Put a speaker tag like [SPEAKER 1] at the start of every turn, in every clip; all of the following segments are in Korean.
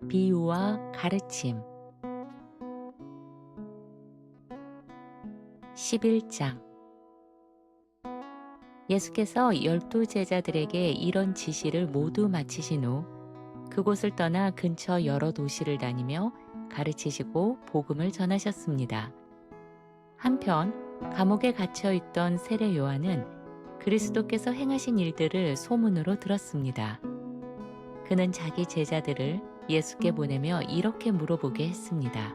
[SPEAKER 1] 비유와 가르침 11장 예수께서 12 제자들에게 이런 지시를 모두 마치신 후 그곳을 떠나 근처 여러 도시를 다니며 가르치시고 복음을 전하셨습니다. 한편 감옥에 갇혀 있던 세례 요한은 그리스도께서 행하신 일들을 소문으로 들었습니다. 그는 자기 제자들을 예수께 보내며 이렇게 물어보게 했습니다.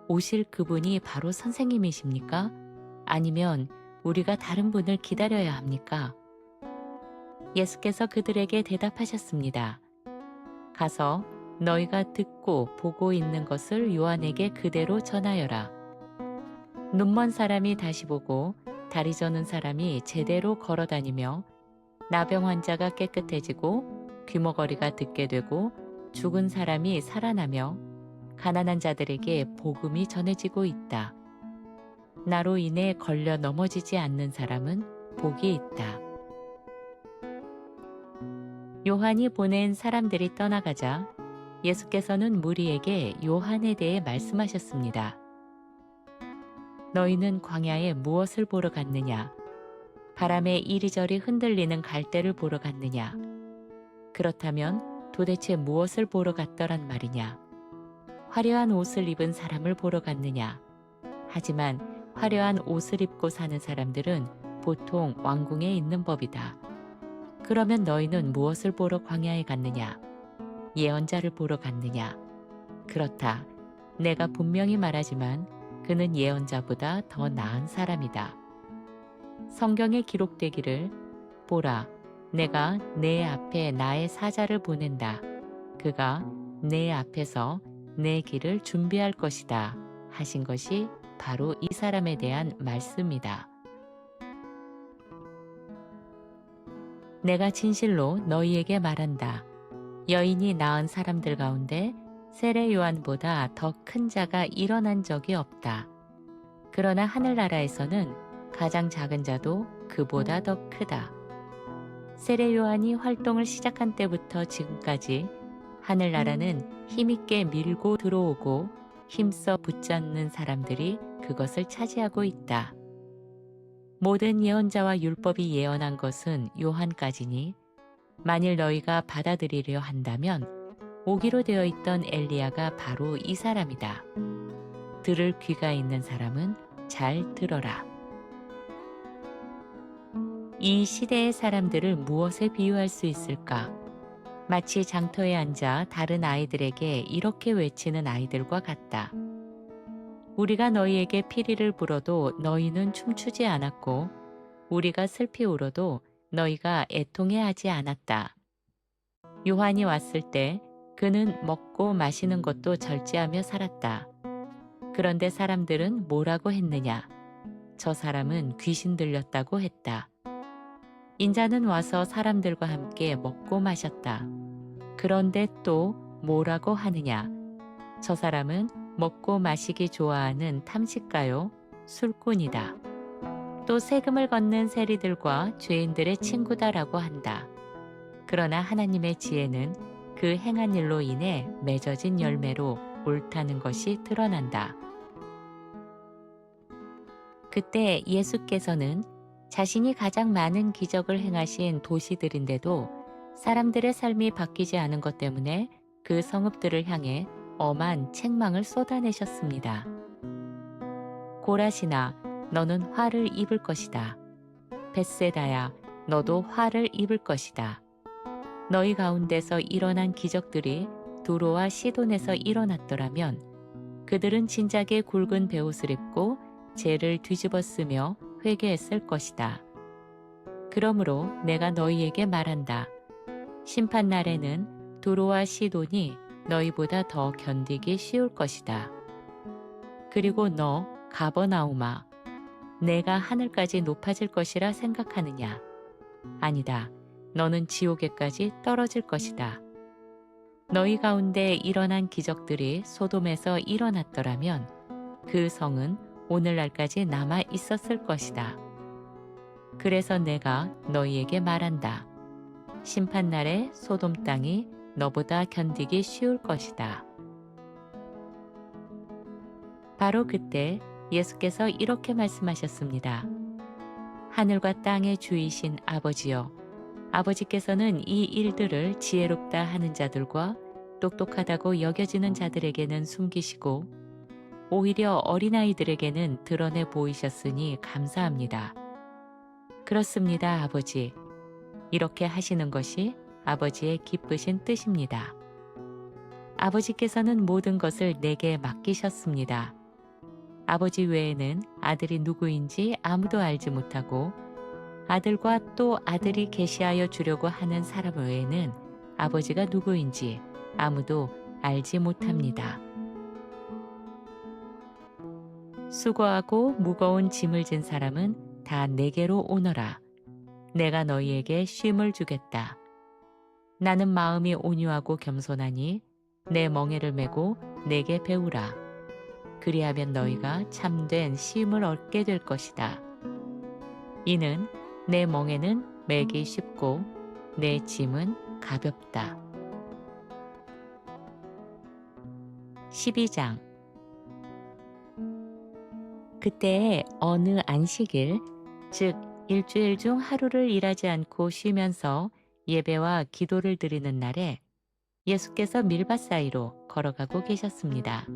[SPEAKER 1] 오실 그분이 바로 선생님이십니까? 아니면 우리가 다른 분을 기다려야 합니까? 예수께서 그들에게 대답하셨습니다. 가서 너희가 듣고 보고 있는 것을 요한에게 그대로 전하여라. 눈먼 사람이 다시 보고 다리 저는 사람이 제대로 걸어다니며 나병 환자가 깨끗해지고 귀머거리가 듣게 되고 죽은 사람이 살아나며 가난한 자들에게 복음이 전해지고 있다. 나로 인해 걸려 넘어지지 않는 사람은 복이 있다. 요한이 보낸 사람들이 떠나가자 예수께서는 무리에게 요한에 대해 말씀하셨습니다. 너희는 광야에 무엇을 보러 갔느냐? 바람에 이리저리 흔들리는 갈대를 보러 갔느냐? 그렇다면 도대체 무엇을 보러 갔더란 말이냐? 화려한 옷을 입은 사람을 보러 갔느냐? 하지만 화려한 옷을 입고 사는 사람들은 보통 왕궁에 있는 법이다. 그러면 너희는 무엇을 보러 광야에 갔느냐? 예언자를 보러 갔느냐? 그렇다. 내가 분명히 말하지만 그는 예언자보다 더 나은 사람이다. 성경에 기록되기를 보라, 내가 내 앞에 나의 사자를 보낸다. 그가 내 앞에서 내 길을 준비할 것이다. 하신 것이 바로 이 사람에 대한 말씀이다. 내가 진실로 너희에게 말한다. 여인이 낳은 사람들 가운데 세례 요한보다 더 큰 자가 일어난 적이 없다. 그러나 하늘나라에서는 가장 작은 자도 그보다 더 크다. 세례 요한이 활동을 시작한 때부터 지금까지 하늘나라는 힘있게 밀고 들어오고 힘써 붙잡는 사람들이 그것을 차지하고 있다. 모든 예언자와 율법이 예언한 것은 요한까지니 만일 너희가 받아들이려 한다면 오기로 되어 있던 엘리야가 바로 이 사람이다. 들을 귀가 있는 사람은 잘 들어라. 이 시대의 사람들을 무엇에 비유할 수 있을까? 마치 장터에 앉아 다른 아이들에게 이렇게 외치는 아이들과 같다. 우리가 너희에게 피리를 불어도 너희는 춤추지 않았고 우리가 슬피 울어도 너희가 애통해하지 않았다. 요한이 왔을 때 그는 먹고 마시는 것도 절제하며 살았다. 그런데 사람들은 뭐라고 했느냐? 저 사람은 귀신 들렸다고 했다. 인자는 와서 사람들과 함께 먹고 마셨다. 그런데 또 뭐라고 하느냐? 저 사람은 먹고 마시기 좋아하는 탐식가요, 술꾼이다. 또 세금을 걷는 세리들과 죄인들의 친구다라고 한다. 그러나 하나님의 지혜는 그 행한 일로 인해 맺어진 열매로 옳다는 것이 드러난다. 그때 예수께서는 자신이 가장 많은 기적을 행하신 도시들인데도 사람들의 삶이 바뀌지 않은 것 때문에 그 성읍들을 향해 엄한 책망을 쏟아내셨습니다. 고라시나, 너는 화를 입을 것이다. 벳세다야, 너도 화를 입을 것이다. 너희 가운데서 일어난 기적들이 두로와 시돈에서 일어났더라면 그들은 진작에 굵은 베옷을 입고 죄를 뒤집어 쓰며 회개했을 것이다. 그러므로 내가 너희에게 말한다. 심판날에는 두로와 시돈이 너희보다 더 견디기 쉬울 것이다. 그리고 너 가버나움아, 내가 하늘까지 높아질 것이라 생각하느냐? 아니다. 너는 지옥에까지 떨어질 것이다. 너희 가운데 일어난 기적들이 소돔에서 일어났더라면 그 성은 오늘날까지 남아 있었을 것이다. 그래서 내가 너희에게 말한다. 심판날에 소돔 땅이 너보다 견디기 쉬울 것이다. 바로 그때 예수께서 이렇게 말씀하셨습니다. 하늘과 땅의 주이신 아버지여, 아버지께서는 이 일들을 지혜롭다 하는 자들과 똑똑하다고 여겨지는 자들에게는 숨기시고 오히려 어린아이들에게는 드러내 보이셨으니 감사합니다. 그렇습니다, 아버지. 이렇게 하시는 것이 아버지의 기쁘신 뜻입니다. 아버지께서는 모든 것을 내게 맡기셨습니다. 아버지 외에는 아들이 누구인지 아무도 알지 못하고 아들과 또 아들이 계시하여 주려고 하는 사람 외에는 아버지가 누구인지 아무도 알지 못합니다. 수고하고 무거운 짐을 진 사람은 다 내게로 오너라. 내가 너희에게 쉼을 주겠다. 나는 마음이 온유하고 겸손하니 내 멍에를 메고 내게 배우라. 그리하면 너희가 참된 쉼을 얻게 될 것이다. 이는 내 멍에는 매기 쉽고 내 짐은 가볍다. 12장. 그때에 어느 안식일, 즉 일주일 중 하루를 일하지 않고 쉬면서 예배와 기도를 드리는 날에 예수께서 밀밭 사이로 걸어가고 계셨습니다.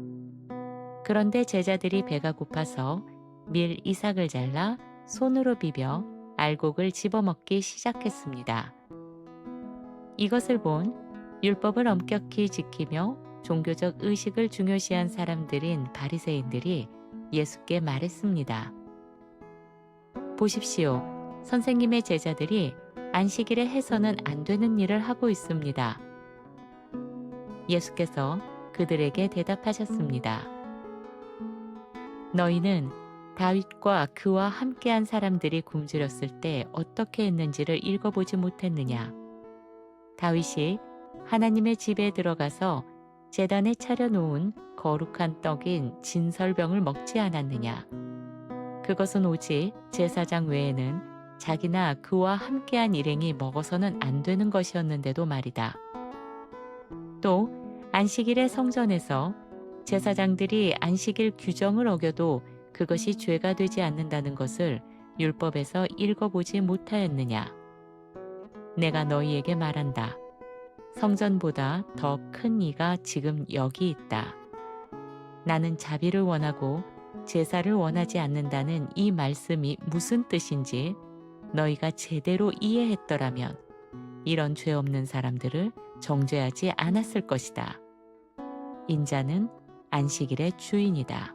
[SPEAKER 1] 그런데 제자들이 배가 고파서 밀 이삭을 잘라 손으로 비벼 알곡을 집어먹기 시작했습니다. 이것을 본 율법을 엄격히 지키며 종교적 의식을 중요시한 사람들인 바리새인들이 예수께 말했습니다. 보십시오. 선생님의 제자들이 안식일에 해서는 안 되는 일을 하고 있습니다. 예수께서 그들에게 대답하셨습니다. 너희는 다윗과 그와 함께한 사람들이 굶주렸을 때 어떻게 했는지를 읽어보지 못했느냐? 다윗이 하나님의 집에 들어가서 제단에 차려놓은 거룩한 떡인 진설병을 먹지 않았느냐? 그것은 오직 제사장 외에는 자기나 그와 함께한 일행이 먹어서는 안 되는 것이었는데도 말이다. 또 안식일의 성전에서 제사장들이 안식일 규정을 어겨도 그것이 죄가 되지 않는다는 것을 율법에서 읽어보지 못하였느냐? 내가 너희에게 말한다. 성전보다 더 큰 이가 지금 여기 있다. 나는 자비를 원하고 제사를 원하지 않는다는 이 말씀이 무슨 뜻인지 너희가 제대로 이해했더라면 이런 죄 없는 사람들을 정죄하지 않았을 것이다. 인자는 안식일의 주인이다.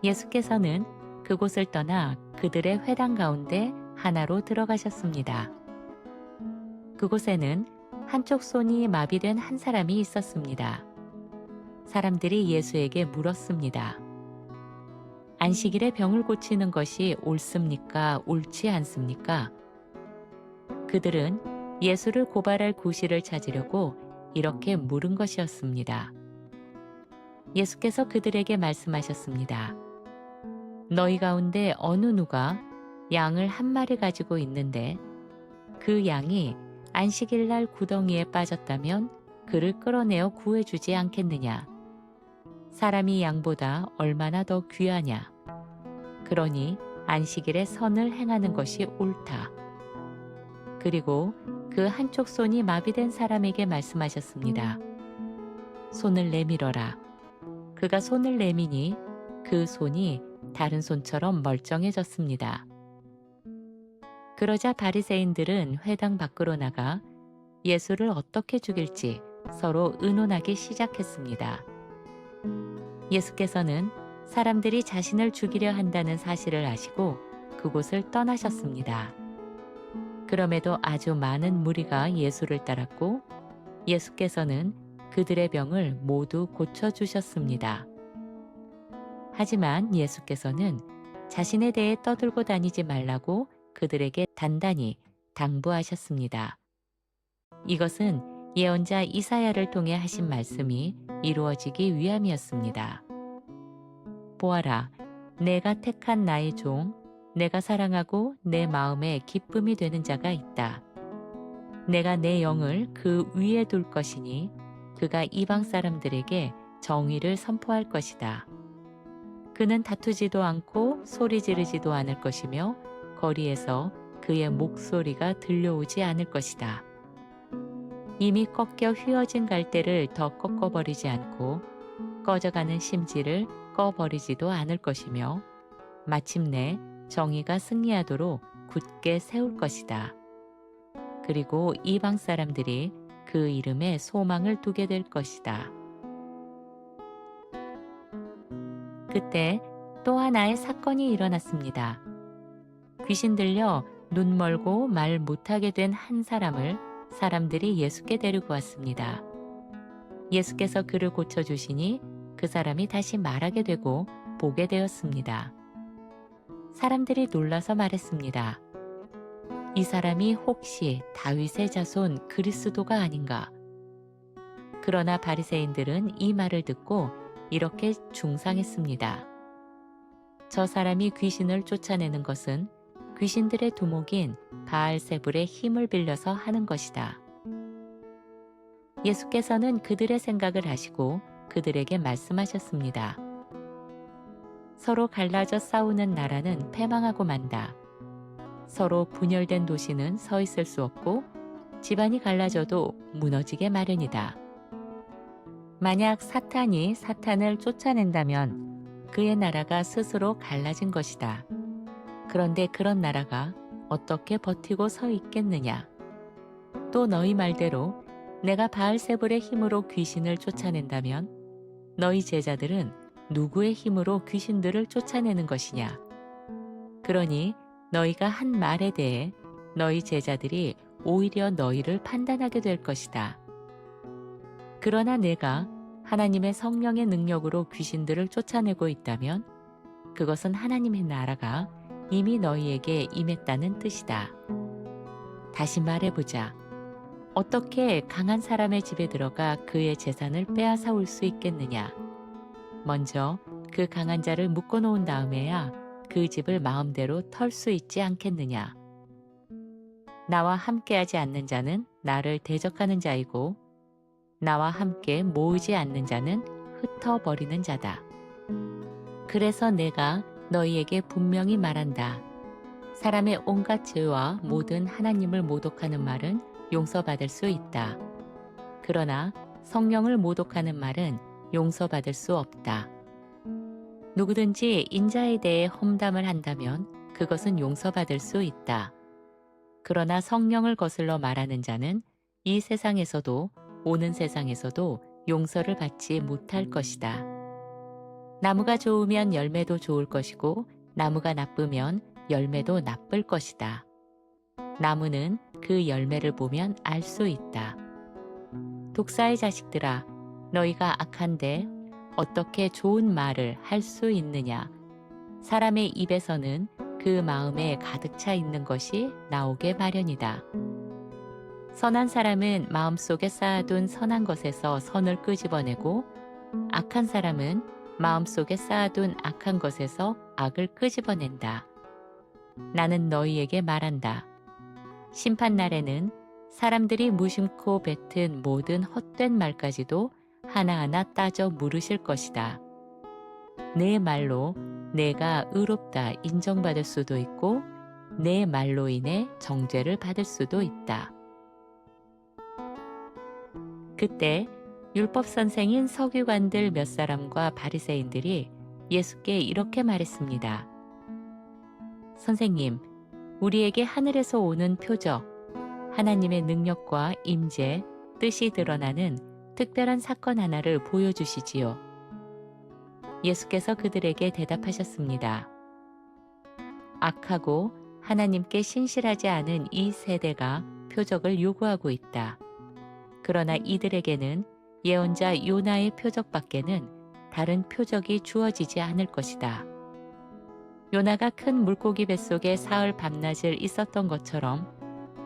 [SPEAKER 1] 예수께서는 그곳을 떠나 그들의 회당 가운데 하나로 들어가셨습니다. 그곳에는 한쪽 손이 마비된 한 사람이 있었습니다. 사람들이 예수에게 물었습니다. 안식일에 병을 고치는 것이 옳습니까? 옳지 않습니까? 그들은 예수를 고발할 구실을 찾으려고 이렇게 물은 것이었습니다. 예수께서 그들에게 말씀하셨습니다. 너희 가운데 어느 누가 양을 한 마리 가지고 있는데 그 양이 안식일 날 구덩이에 빠졌다면 그를 끌어내어 구해주지 않겠느냐? 사람이 양보다 얼마나 더 귀하냐? 그러니 안식일에 선을 행하는 것이 옳다. 그리고 그 한쪽 손이 마비된 사람에게 말씀하셨습니다. 손을 내밀어라. 그가 손을 내미니 그 손이 다른 손처럼 멀쩡해졌습니다. 그러자 바리새인들은 회당 밖으로 나가 예수를 어떻게 죽일지 서로 의논하기 시작했습니다. 예수께서는 사람들이 자신을 죽이려 한다는 사실을 아시고 그곳을 떠나셨습니다. 그럼에도 아주 많은 무리가 예수를 따랐고 예수께서는 그들의 병을 모두 고쳐주셨습니다. 하지만 예수께서는 자신에 대해 떠들고 다니지 말라고 그들에게 단단히 당부하셨습니다. 이것은 예언자 이사야를 통해 하신 말씀이 이루어지기 위함이었습니다. 보아라, 내가 택한 나의 종, 내가 사랑하고 내 마음에 기쁨이 되는 자가 있다. 내가 내 영을 그 위에 둘 것이니 그가 이방 사람들에게 정의를 선포할 것이다. 그는 다투지도 않고 소리 지르지도 않을 것이며 거리에서 그의 목소리가 들려오지 않을 것이다. 이미 꺾여 휘어진 갈대를 더 꺾어버리지 않고 꺼져가는 심지를 꺼버리지도 않을 것이며 마침내 정의가 승리하도록 굳게 세울 것이다. 그리고 이방 사람들이 그 이름에 소망을 두게 될 것이다. 그때 또 하나의 사건이 일어났습니다. 귀신 들려 눈 멀고 말 못하게 된 한 사람을 사람들이 예수께 데리고 왔습니다. 예수께서 그를 고쳐주시니 그 사람이 다시 말하게 되고 보게 되었습니다. 사람들이 놀라서 말했습니다. 이 사람이 혹시 다윗의 자손 그리스도가 아닌가? 그러나 바리새인들은 이 말을 듣고 이렇게 중상했습니다. 저 사람이 귀신을 쫓아내는 것은 귀신들의 두목인 바알세불의 힘을 빌려서 하는 것이다. 예수께서는 그들의 생각을 아시고 그들에게 말씀하셨습니다. 서로 갈라져 싸우는 나라는 패망하고 만다. 서로 분열된 도시는 서 있을 수 없고 집안이 갈라져도 무너지게 마련이다. 만약 사탄이 사탄을 쫓아낸다면 그의 나라가 스스로 갈라진 것이다. 그런데 그런 나라가 어떻게 버티고 서 있겠느냐? 또 너희 말대로 내가 바알세불의 힘으로 귀신을 쫓아낸다면 너희 제자들은 누구의 힘으로 귀신들을 쫓아내는 것이냐? 그러니 너희가 한 말에 대해 너희 제자들이 오히려 너희를 판단하게 될 것이다. 그러나 내가 하나님의 성령의 능력으로 귀신들을 쫓아내고 있다면 그것은 하나님의 나라가 이미 너희에게 임했다는 뜻이다. 다시 말해보자. 어떻게 강한 사람의 집에 들어가 그의 재산을 빼앗아 올 수 있겠느냐? 먼저 그 강한 자를 묶어놓은 다음에야 그 집을 마음대로 털 수 있지 않겠느냐? 나와 함께하지 않는 자는 나를 대적하는 자이고 나와 함께 모으지 않는 자는 흩어버리는 자다. 그래서 내가 너희에게 분명히 말한다. 사람의 온갖 죄와 모든 하나님을 모독하는 말은 용서받을 수 있다. 그러나 성령을 모독하는 말은 용서받을 수 없다. 누구든지 인자에 대해 험담을 한다면 그것은 용서받을 수 있다. 그러나 성령을 거슬러 말하는 자는 이 세상에서도 오는 세상에서도 용서를 받지 못할 것이다. 나무가 좋으면 열매도 좋을 것이고 나무가 나쁘면 열매도 나쁠 것이다. 나무는 그 열매를 보면 알 수 있다. 독사의 자식들아, 너희가 악한데 어떻게 좋은 말을 할 수 있느냐? 사람의 입에서는 그 마음에 가득 차 있는 것이 나오게 마련이다. 선한 사람은 마음속에 쌓아둔 선한 것에서 선을 끄집어내고 악한 사람은 마음속에 쌓아둔 악한 것에서 악을 끄집어낸다. 나는 너희에게 말한다. 심판날에는 사람들이 무심코 뱉은 모든 헛된 말까지도 하나하나 따져 물으실 것이다. 내 말로 내가 의롭다 인정받을 수도 있고 내 말로 인해 정죄를 받을 수도 있다. 그때 율법 선생인 서기관들 몇 사람과 바리새인들이 예수께 이렇게 말했습니다. 선생님, 우리에게 하늘에서 오는 표적, 하나님의 능력과 임재, 뜻이 드러나는 특별한 사건 하나를 보여주시지요. 예수께서 그들에게 대답하셨습니다. 악하고 하나님께 신실하지 않은 이 세대가 표적을 요구하고 있다. 그러나 이들에게는 예언자 요나의 표적밖에는 다른 표적이 주어지지 않을 것이다. 요나가 큰 물고기 뱃속에 사흘 밤낮을 있었던 것처럼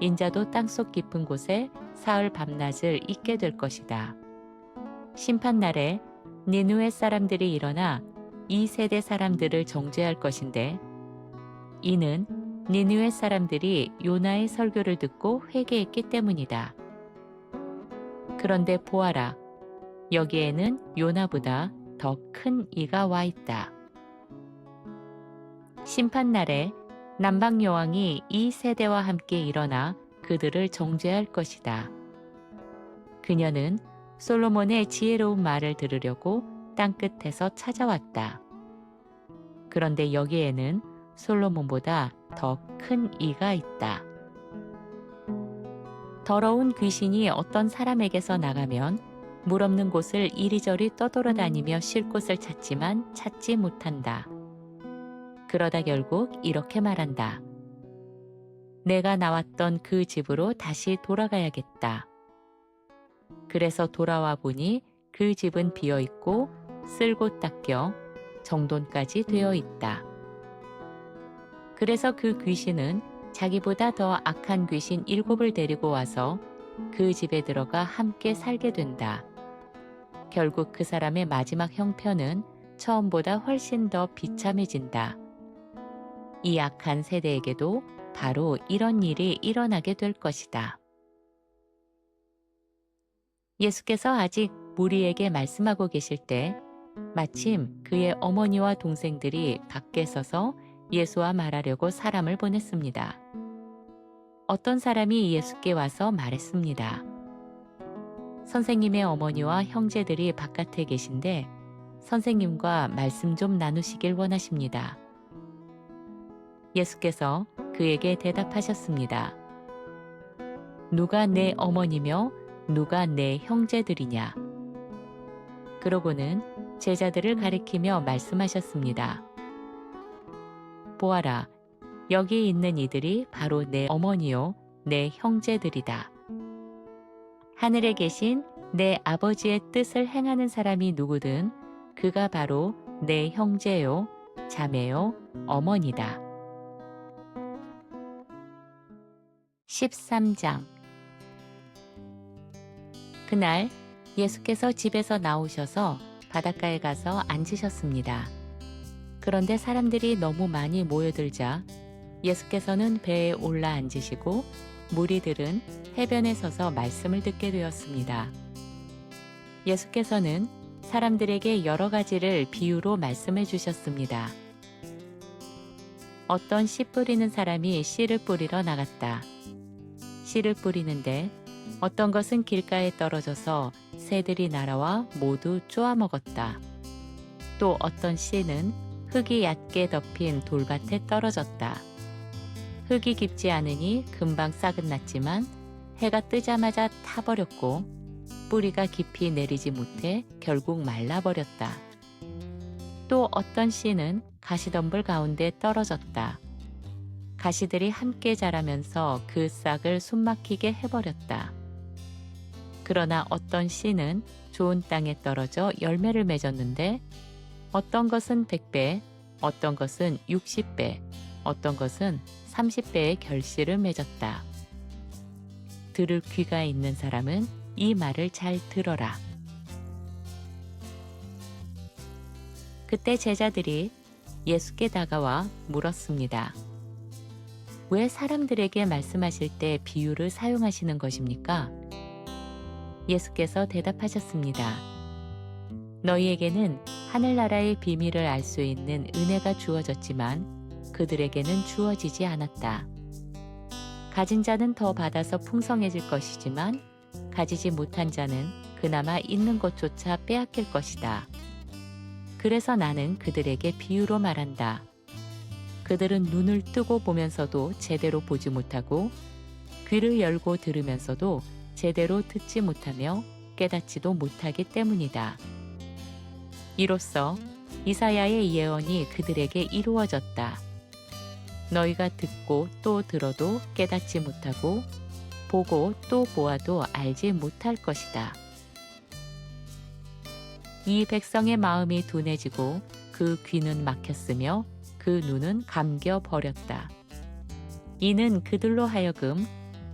[SPEAKER 1] 인자도 땅속 깊은 곳에 사흘 밤낮을 있게 될 것이다. 심판날에 니느웨 사람들이 일어나 이 세대 사람들을 정죄할 것인데 이는 니느웨 사람들이 요나의 설교를 듣고 회개했기 때문이다. 그런데 보아라, 여기에는 요나보다 더 큰 이가 와 있다. 심판날에 남방 여왕이 이 세대와 함께 일어나 그들을 정죄할 것이다. 그녀는 솔로몬의 지혜로운 말을 들으려고 땅끝에서 찾아왔다. 그런데 여기에는 솔로몬보다 더 큰 이가 있다. 더러운 귀신이 어떤 사람에게서 나가면 물 없는 곳을 이리저리 떠돌아다니며 쉴 곳을 찾지만 찾지 못한다. 그러다 결국 이렇게 말한다. 내가 나왔던 그 집으로 다시 돌아가야겠다. 그래서 돌아와 보니 그 집은 비어 있고 쓸고 닦여 정돈까지 되어 있다. 그래서 그 귀신은 자기보다 더 악한 귀신 7을 데리고 와서 그 집에 들어가 함께 살게 된다. 결국 그 사람의 마지막 형편은 처음보다 훨씬 더 비참해진다. 이 악한 세대에게도 바로 이런 일이 일어나게 될 것이다. 예수께서 아직 무리에게 말씀하고 계실 때 마침 그의 어머니와 동생들이 밖에 서서 예수와 말하려고 사람을 보냈습니다. 어떤 사람이 예수께 와서 말했습니다. 선생님의 어머니와 형제들이 바깥에 계신데 선생님과 말씀 좀 나누시길 원하십니다. 예수께서 그에게 대답하셨습니다. 누가 내 어머니며 누가 내 형제들이냐? 그러고는 제자들을 가리키며 말씀하셨습니다. 보아라, 여기 있는 이들이 바로 내 어머니요, 내 형제들이다. 하늘에 계신 내 아버지의 뜻을 행하는 사람이 누구든 그가 바로 내 형제요, 자매요, 어머니다. 13장. 그날 예수께서 집에서 나오셔서 바닷가에 가서 앉으셨습니다. 그런데 사람들이 너무 많이 모여들자 예수께서는 배에 올라 앉으시고 무리들은 해변에 서서 말씀을 듣게 되었습니다. 예수께서는 사람들에게 여러 가지를 비유로 말씀해 주셨습니다. 어떤 씨 뿌리는 사람이 씨를 뿌리러 나갔다. 씨를 뿌리는데 어떤 것은 길가에 떨어져서 새들이 날아와 모두 쪼아 먹었다. 또 어떤 씨는 흙이 얕게 덮인 돌밭에 떨어졌다. 흙이 깊지 않으니 금방 싹은 났지만 해가 뜨자마자 타버렸고 뿌리가 깊이 내리지 못해 결국 말라버렸다. 또 어떤 씨는 가시덤불 가운데 떨어졌다. 가시들이 함께 자라면서 그 싹을 숨막히게 해버렸다. 그러나 어떤 씨는 좋은 땅에 떨어져 열매를 맺었는데 어떤 것은 100배, 어떤 것은 60배, 어떤 것은 30배의 결실을 맺었다. 들을 귀가 있는 사람은 이 말을 잘 들어라. 그때 제자들이 예수께 다가와 물었습니다. 왜 사람들에게 말씀하실 때 비유를 사용하시는 것입니까? 예수께서 대답하셨습니다. 너희에게는 하늘나라의 비밀을 알 수 있는 은혜가 주어졌지만 그들에게는 주어지지 않았다. 가진 자는 더 받아서 풍성해질 것이지만 가지지 못한 자는 그나마 있는 것조차 빼앗길 것이다. 그래서 나는 그들에게 비유로 말한다. 그들은 눈을 뜨고 보면서도 제대로 보지 못하고 귀를 열고 들으면서도 제대로 듣지 못하며 깨닫지도 못하기 때문이다. 이로써 이사야의 예언이 그들에게 이루어졌다. 너희가 듣고 또 들어도 깨닫지 못하고 보고 또 보아도 알지 못할 것이다. 이 백성의 마음이 둔해지고 그 귀는 막혔으며 그 눈은 감겨 버렸다. 이는 그들로 하여금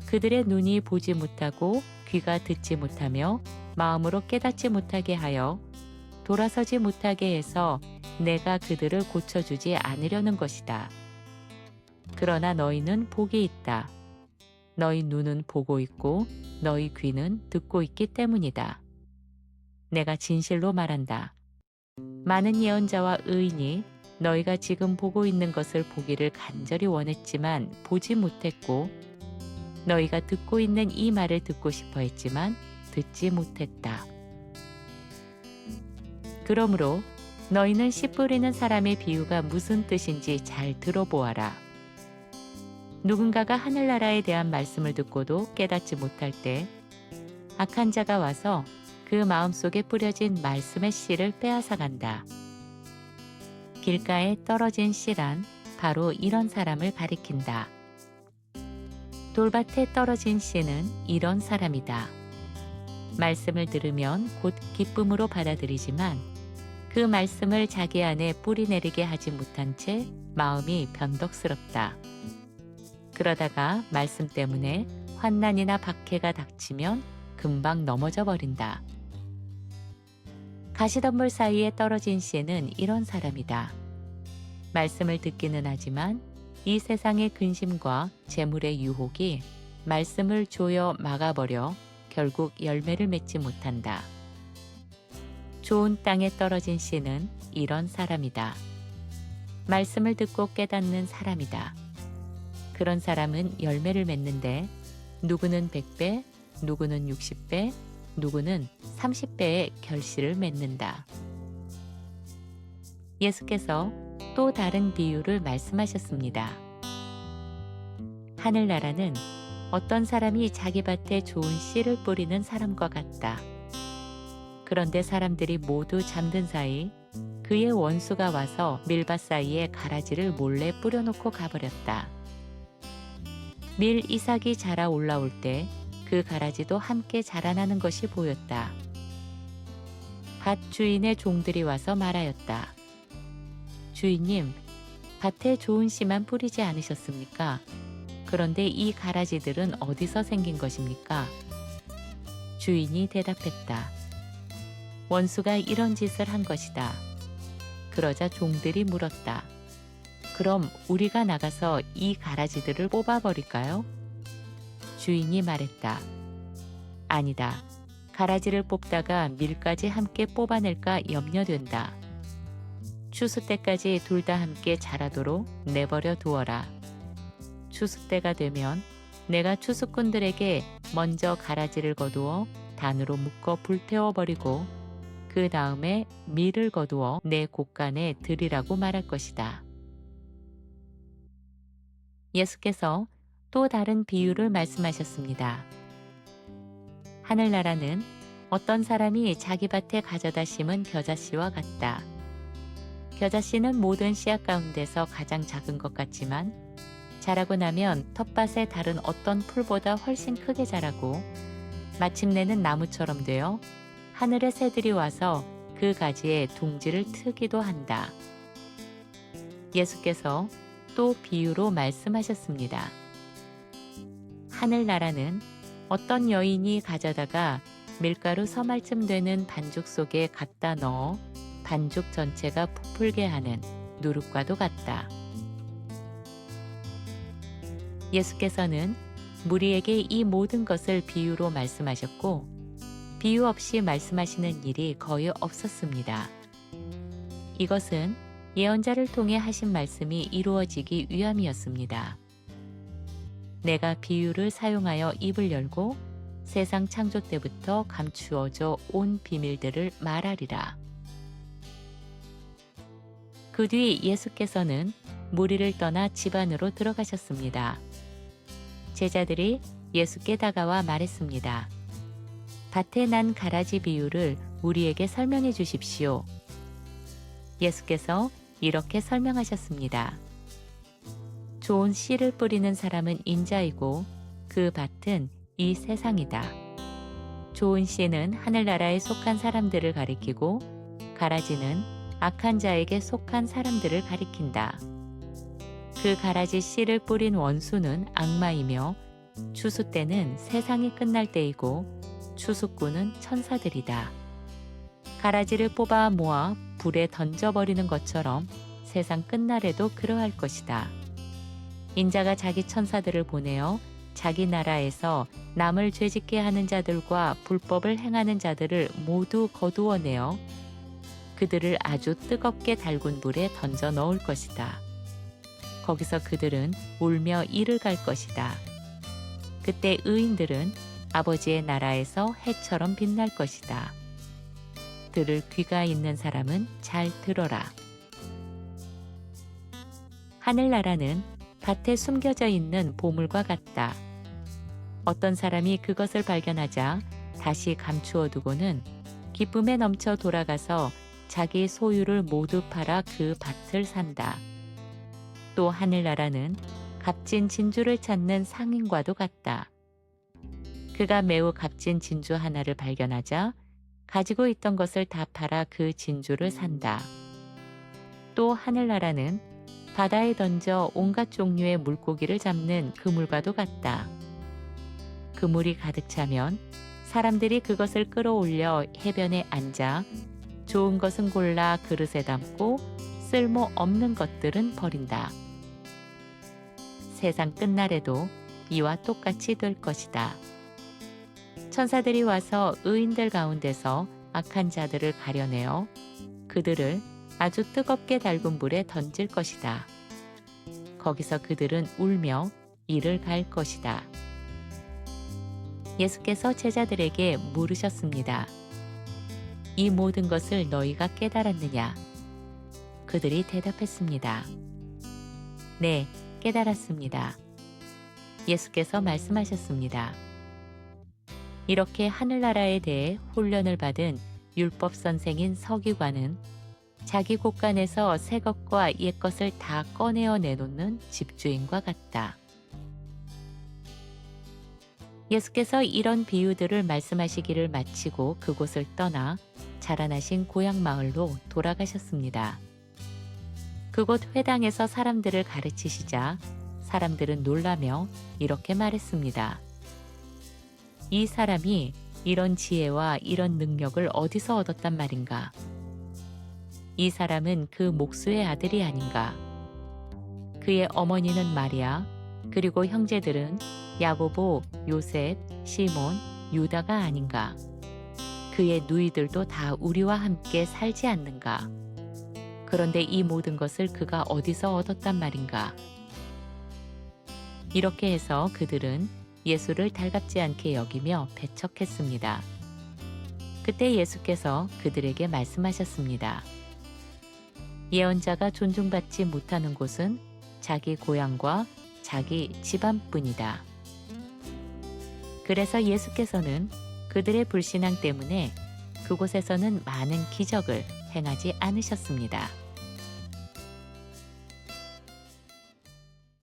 [SPEAKER 1] 그들의 눈이 보지 못하고 귀가 듣지 못하며 마음으로 깨닫지 못하게 하여 돌아서지 못하게 해서 내가 그들을 고쳐주지 않으려는 것이다. 그러나 너희는 복이 있다. 너희 눈은 보고 있고 너희 귀는 듣고 있기 때문이다. 내가 진실로 말한다. 많은 예언자와 의인이 너희가 지금 보고 있는 것을 보기를 간절히 원했지만 보지 못했고 너희가 듣고 있는 이 말을 듣고 싶어 했지만 듣지 못했다. 그러므로 너희는 씨 뿌리는 사람의 비유가 무슨 뜻인지 잘 들어보아라. 누군가가 하늘나라에 대한 말씀을 듣고도 깨닫지 못할 때 악한 자가 와서 그 마음속에 뿌려진 말씀의 씨를 빼앗아 간다. 길가에 떨어진 씨란 바로 이런 사람을 가리킨다. 돌밭에 떨어진 씨는 이런 사람이다. 말씀을 들으면 곧 기쁨으로 받아들이지만 그 말씀을 자기 안에 뿌리 내리게 하지 못한 채 마음이 변덕스럽다. 그러다가 말씀 때문에 환난이나 박해가 닥치면 금방 넘어져 버린다. 가시덤불 사이에 떨어진 씨는 이런 사람이다. 말씀을 듣기는 하지만 이 세상의 근심과 재물의 유혹이 말씀을 조여 막아버려 결국 열매를 맺지 못한다. 좋은 땅에 떨어진 씨는 이런 사람이다. 말씀을 듣고 깨닫는 사람이다. 그런 사람은 열매를 맺는데 누구는 100배, 누구는 60배, 누구는 30배의 결실을 맺는다. 예수께서 또 다른 비유를 말씀하셨습니다. 하늘나라는 어떤 사람이 자기 밭에 좋은 씨를 뿌리는 사람과 같다. 그런데 사람들이 모두 잠든 사이 그의 원수가 와서 밀밭 사이에 가라지를 몰래 뿌려놓고 가버렸다. 밀 이삭이 자라 올라올 때 그 가라지도 함께 자라나는 것이 보였다. 밭 주인의 종들이 와서 말하였다. 주인님, 밭에 좋은 씨만 뿌리지 않으셨습니까? 그런데 이 가라지들은 어디서 생긴 것입니까? 주인이 대답했다. 원수가 이런 짓을 한 것이다. 그러자 종들이 물었다. 그럼 우리가 나가서 이 가라지들을 뽑아버릴까요? 주인이 말했다. 아니다. 가라지를 뽑다가 밀까지 함께 뽑아낼까 염려된다. 추수 때까지 둘 다 함께 자라도록 내버려 두어라. 추수 때가 되면 내가 추수꾼들에게 먼저 가라지를 거두어 단으로 묶어 불태워버리고 그 다음에 밀을 거두어 내 곳간에 들이라고 말할 것이다. 예수께서 또 다른 비유를 말씀하셨습니다. 하늘나라는 어떤 사람이 자기 밭에 가져다 심은 겨자씨와 같다. 겨자씨는 모든 씨앗 가운데서 가장 작은 것 같지만 자라고 나면 텃밭에 다른 어떤 풀보다 훨씬 크게 자라고 마침내는 나무처럼 되어 하늘의 새들이 와서 그 가지에 둥지를 트기도 한다. 예수께서 또 비유로 말씀하셨습니다. 하늘나라는 어떤 여인이 가져다가 밀가루 서말쯤 되는 반죽 속에 갖다 넣어 반죽 전체가 부풀게 하는 누룩과도 같다. 예수께서는 무리에게 이 모든 것을 비유로 말씀하셨고 비유 없이 말씀하시는 일이 거의 없었습니다. 이것은 예언자를 통해 하신 말씀이 이루어지기 위함이었습니다. 내가 비유를 사용하여 입을 열고 세상 창조 때부터 감추어져 온 비밀들을 말하리라. 그 뒤 예수께서는 무리를 떠나 집 안으로 들어가셨습니다. 제자들이 예수께 다가와 말했습니다. 밭에 난 가라지 비유를 우리에게 설명해 주십시오. 예수께서 이렇게 설명하셨습니다. 좋은 씨를 뿌리는 사람은 인자이고 그 밭은 이 세상이다. 좋은 씨는 하늘나라에 속한 사람들을 가리키고 가라지는 악한 자에게 속한 사람들을 가리킨다. 그 가라지 씨를 뿌린 원수는 악마이며 추수 때는 세상이 끝날 때이고 추수꾼은 천사들이다. 가라지를 뽑아 모아 불에 던져버리는 것처럼 세상 끝날에도 그러할 것이다. 인자가 자기 천사들을 보내어 자기 나라에서 남을 죄짓게 하는 자들과 불법을 행하는 자들을 모두 거두어내어 그들을 아주 뜨겁게 달군 불에 던져 넣을 것이다. 거기서 그들은 울며 이를 갈 것이다. 그때 의인들은 아버지의 나라에서 해처럼 빛날 것이다. 들을 귀가 있는 사람은 잘 들어라. 하늘나라는 밭에 숨겨져 있는 보물과 같다. 어떤 사람이 그것을 발견하자 다시 감추어 두고는 기쁨에 넘쳐 돌아가서 자기 소유를 모두 팔아 그 밭을 산다. 또 하늘나라는 값진 진주를 찾는 상인과도 같다. 그가 매우 값진 진주 하나를 발견하자 가지고 있던 것을 다 팔아 그 진주를 산다. 또 하늘나라는 바다에 던져 온갖 종류의 물고기를 잡는 그물과도 같다. 그물이 가득 차면 사람들이 그것을 끌어올려 해변에 앉아 좋은 것은 골라 그릇에 담고 쓸모 없는 것들은 버린다. 세상 끝날에도 이와 똑같이 될 것이다. 천사들이 와서 의인들 가운데서 악한 자들을 가려내어 그들을 아주 뜨겁게 달군 불에 던질 것이다. 거기서 그들은 울며 이를 갈 것이다. 예수께서 제자들에게 물으셨습니다. 이 모든 것을 너희가 깨달았느냐? 그들이 대답했습니다. 네, 깨달았습니다. 예수께서 말씀하셨습니다. 이렇게 하늘나라에 대해 훈련을 받은 율법 선생인 서기관은 자기 곳간에서 새 것과 옛 것을 다 꺼내어 내놓는 집주인과 같다. 예수께서 이런 비유들을 말씀하시기를 마치고 그곳을 떠나 자라나신 고향 마을로 돌아가셨습니다. 그곳 회당에서 사람들을 가르치시자 사람들은 놀라며 이렇게 말했습니다. 이 사람이 이런 지혜와 이런 능력을 어디서 얻었단 말인가? 이 사람은 그 목수의 아들이 아닌가? 그의 어머니는 마리아, 그리고 형제들은 야고보, 요셉, 시몬, 유다가 아닌가? 그의 누이들도 다 우리와 함께 살지 않는가? 그런데 이 모든 것을 그가 어디서 얻었단 말인가? 이렇게 해서 그들은 예수를 달갑지 않게 여기며 배척했습니다. 그때 예수께서 그들에게 말씀하셨습니다. 예언자가 존중받지 못하는 곳은 자기 고향과 자기 집안뿐이다. 그래서 예수께서는 그들의 불신앙 때문에 그곳에서는 많은 기적을 행하지 않으셨습니다.